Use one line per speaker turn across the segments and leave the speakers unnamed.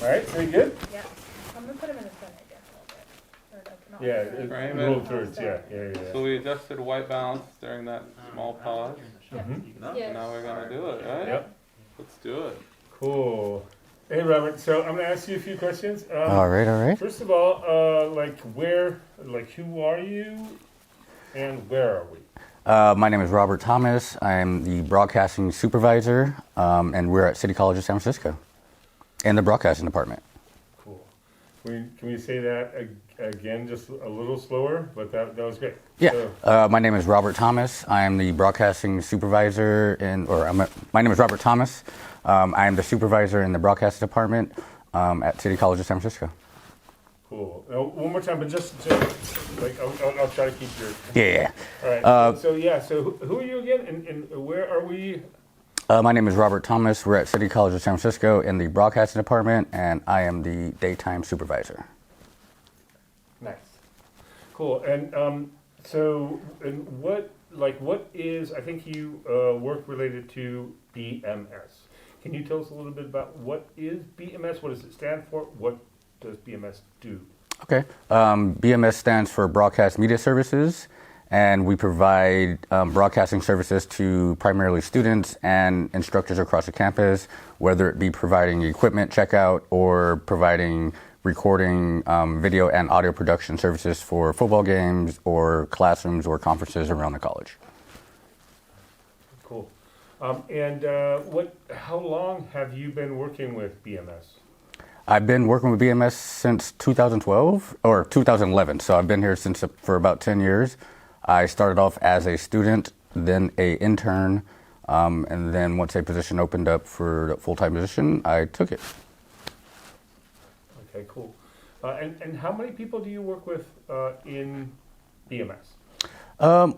All right, very good.
Yeah, I'm gonna put them in the center, I guess, a little bit. Or like, not
Yeah,
the center.
Frame
little
it.
thirds, yeah.
So we adjusted white balance during that small pause.
Mhm.
Yeah.
Now we're gonna do it, right?
Yep,
Let's do it.
cool. Hey, Robert, so I'm gonna ask you a few questions.
All right.
First of all, who are you and where are we?
My name is Robert Thomas. I am the broadcasting supervisor, and we're at City College of San Francisco in the broadcasting department.
Cool. Can we say that again, just a little slower? But that was great.
Yeah.
So,
My name is Robert Thomas. I am the broadcasting supervisor my name is Robert Thomas. I am the supervisor in the broadcasting department at City College of San Francisco.
cool. One more time, but just like I'll try to keep your.
Yeah.
All right. So who are you again, and where are we?
My name is Robert Thomas. We're at City College of San Francisco in the broadcasting department, and I am the daytime supervisor.
Nice. Cool. And what is, I think you work related to BMS. Can you tell us a little bit about what is BMS? What does it stand for? What does BMS do?
Okay. BMS stands for Broadcast Media Services, and we provide broadcasting services to primarily students and instructors across the campus, whether it be providing equipment checkout or providing recording video and audio production services for football games or classrooms or conferences around the college.
Cool. How long have you been working with BMS?
I've been working with BMS since 2012 or 2011, so I've been here for about 10 years. I started off as a student, then an intern, and then once a position opened up for the full-time position, I took it.
Okay, cool. And how many people do you work with in BMS?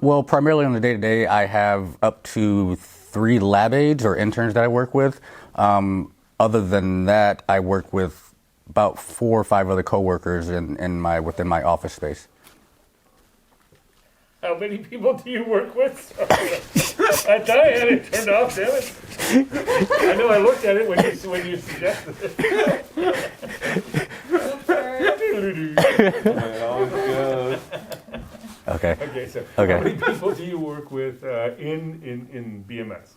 Well, primarily on the day-to-day, I have up to 3 lab aides or interns that I work with. Other than that, I work with about 4 or 5 other coworkers within my office space.
How many people do you work with? Sorry. I thought I had it turned off, damn it. I know I looked at it when you suggested it.
It always goes.
Okay.
Okay, so
Okay.
how many people do you work with in BMS?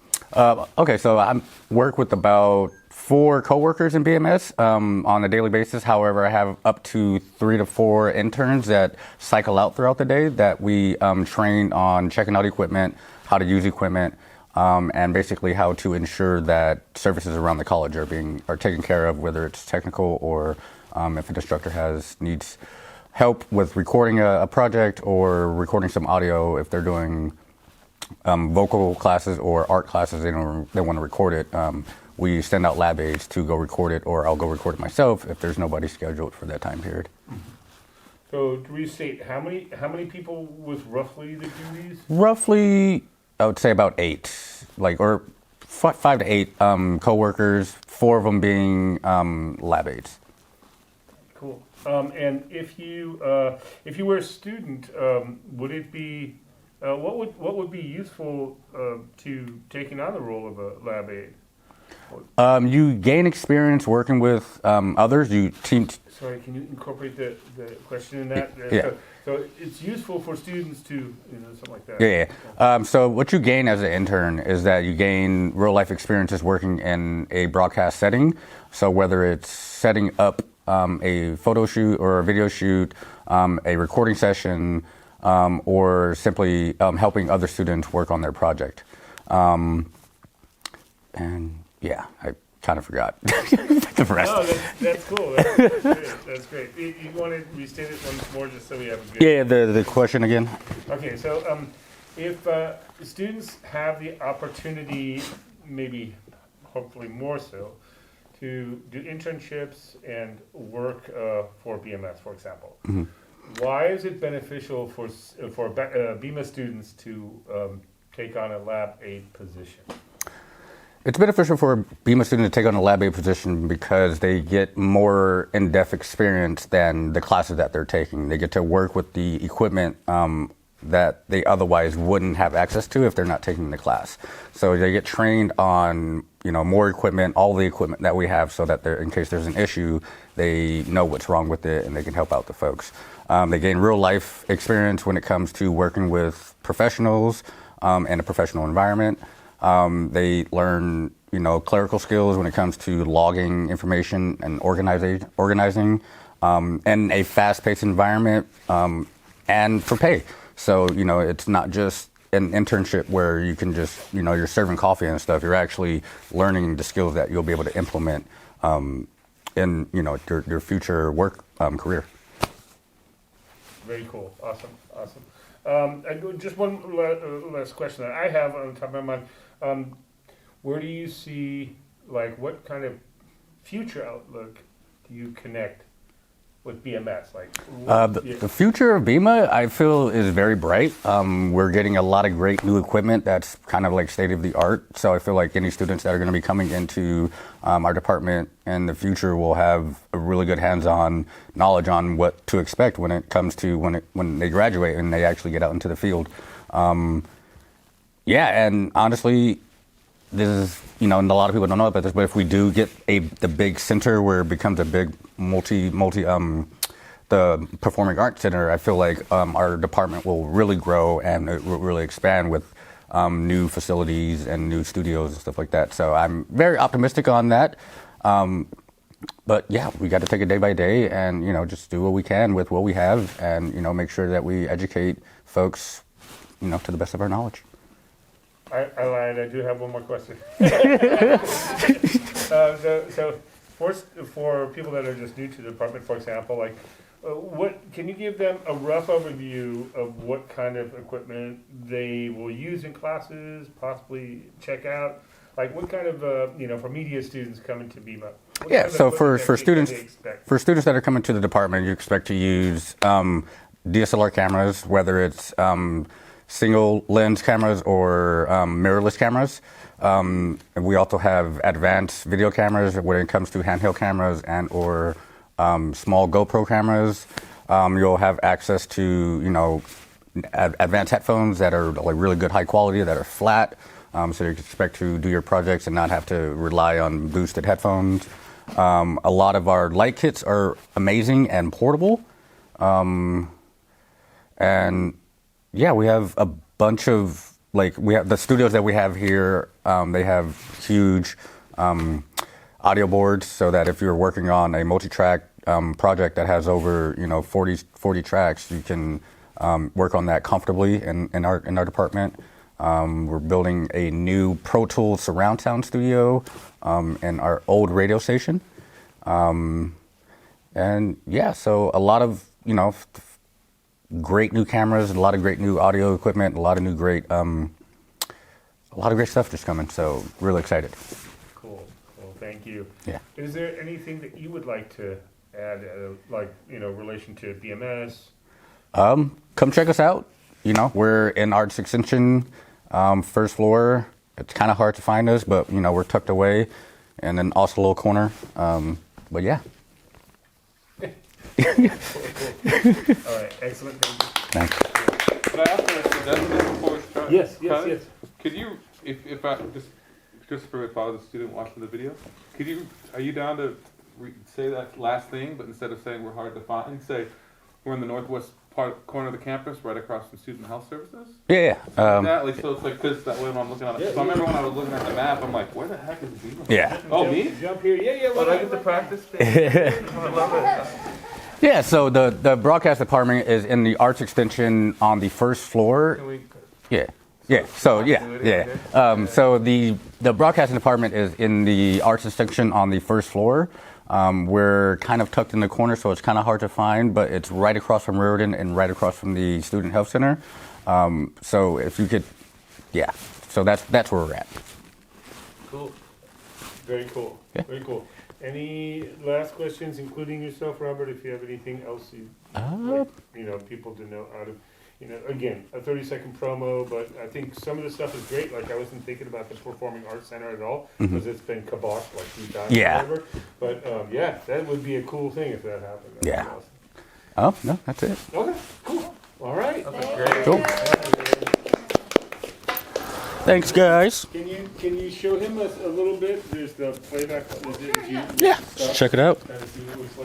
Okay, so I work with about 4 coworkers in BMS on a daily basis. However, I have up to 3 to 4 interns that cycle out throughout the day that we train on checking out equipment, how to use equipment, and basically how to ensure that services around the college are taken care of, whether it's technical or if an instructor needs help with recording a project or recording some audio if they're doing vocal classes or art classes, they want to record it. We send out lab aides to go record it, or I'll go record it myself if there's nobody scheduled for that time period.
So to restate, how many people was roughly the duties?
Roughly, I would say about 8, or 5 to 8 coworkers, 4 of them being lab aides.
Cool. And if you were a student, would it be what would be useful to taking on the role of a lab aide?
You gain experience working with others.
Sorry, can you incorporate the question in that?
Yeah.
So it's useful for students to, something like that.
Yeah. So what you gain as an intern is that you gain real life experiences working in a broadcast setting. So whether it's setting up a photo shoot or a video shoot, a recording session, or simply helping other students work on their project. And yeah, I kind of forgot the rest.
Oh, that's cool. That's great. You want to restate it once more just so we have a good...
Yeah, the question again.
Okay, so if students have the opportunity, maybe hopefully more so, to do internships and work for BMS, for example,
Mm-hmm.
why is it beneficial for BMS students to take on a lab aide position?
It's beneficial for a BMS student to take on a lab aide position because they get more in-depth experience than the classes that they're taking. They get to work with the equipment that they otherwise wouldn't have access to if they're not taking the class. So they get trained on, more equipment, all the equipment that we have, so that in case there's an issue, they know what's wrong with it and they can help out the folks. They gain real life experience when it comes to working with professionals in a professional environment. They learn, clerical skills when it comes to logging information and organizing in a fast-paced environment, and for pay. So, it's not just an internship where you can just, you're serving coffee and stuff. You're actually learning the skills that you'll be able to implement in, your future work career.
Very cool. Awesome. Just one last question that I have on top of my mind. Where do you see, what kind of future outlook do you connect with BMS?
The future of BEMA, I feel, is very bright. We're getting a lot of great new equipment that's kind of like state of the art. So I feel like any students that are going to be coming into our department in the future will have a really good hands-on knowledge on what to expect when it comes to when they graduate and they actually get out into the field. And honestly, this is, and a lot of people don't know about this, but if we do get the big center where it becomes a big the Performing Arts Center, I feel like our department will really grow and it will really expand with new facilities and new studios and stuff like that. So I'm very optimistic on that. But yeah, we got to take it day by day and, just do what we can with what we have and, make sure that we educate folks, to the best of our knowledge.
I lied. I do have one more question. So for people that are just new to the department, for example, what can you give them a rough overview of what kind of equipment they will use in classes, possibly check out? What kind of for media students coming to BEMA?
Yeah. So for students that are coming to the department, you expect to use DSLR cameras, whether it's single lens cameras or mirrorless cameras. We also have advanced video cameras when it comes to handheld cameras and or small GoPro cameras. You'll have access to, advanced headphones that are really good high quality, that are flat. So you can expect to do your projects and not have to rely on boosted headphones. A lot of our light kits are amazing and portable. And yeah, we have a bunch of, we have the studios that we have here, they have huge audio boards so that if you're working on a multi-track project that has over, 40 tracks, you can work on that comfortably in our department. We're building a new Pro Tools surround sound studio in our old radio station. And yeah, so a lot of, great new cameras, a lot of great new audio equipment, a lot of great stuff just coming. So really excited.
Cool. Thank you.
Yeah.
Is there anything that you would like to add, relation to BMS?
Come check us out. We're in Arts Extension, first floor. It's kind of hard to find us, but we're tucked away in an awesome little corner. But yeah.
Cool. All right, excellent. Thank you.
Thanks.
Could I ask a suggestion before we start?
Yes.
Could you, if I just for if I was a student watching the video, are you down to say that last thing, but instead of saying we're hard to find, say we're in the northwest corner of the campus, right across from Student Health Services?
Yeah.
So it's because that way when I'm looking at it. So I remember when I was looking at the map, I'm like, where the heck is BEMA?
Yeah.
Oh, me?
Jump here. Yeah.
But I get to practice. I love it.
Yeah, so the broadcast department is in the Arts Extension on the first floor.
Can we?
Yeah. So the broadcasting department is in the Arts Extension on the first floor. We're kind of tucked in the corner, so it's kind of hard to find, but it's right across from Riordan and right across from the Student Health Center. So if you could, yeah. So that's where we're at.
Cool. Very cool.
Yeah.
Very cool. Any last questions, including yourself, Robert? If you have anything else you people to know out of, again, a 30-second promo. But I think some of the stuff is great. I wasn't thinking about the Performing Arts Center at all because it's been kiboshed 3 times.
Yeah.
Or whatever. But that would be a cool thing if that happened. That'd be
Yeah.
awesome.
Oh no, that's it.
Okay. Cool. All right.
Great.
Cool. Thanks, guys.
Can you show him a little bit? There's the playback. Is it,
Yeah, check it out.
Kind of see what it looks like.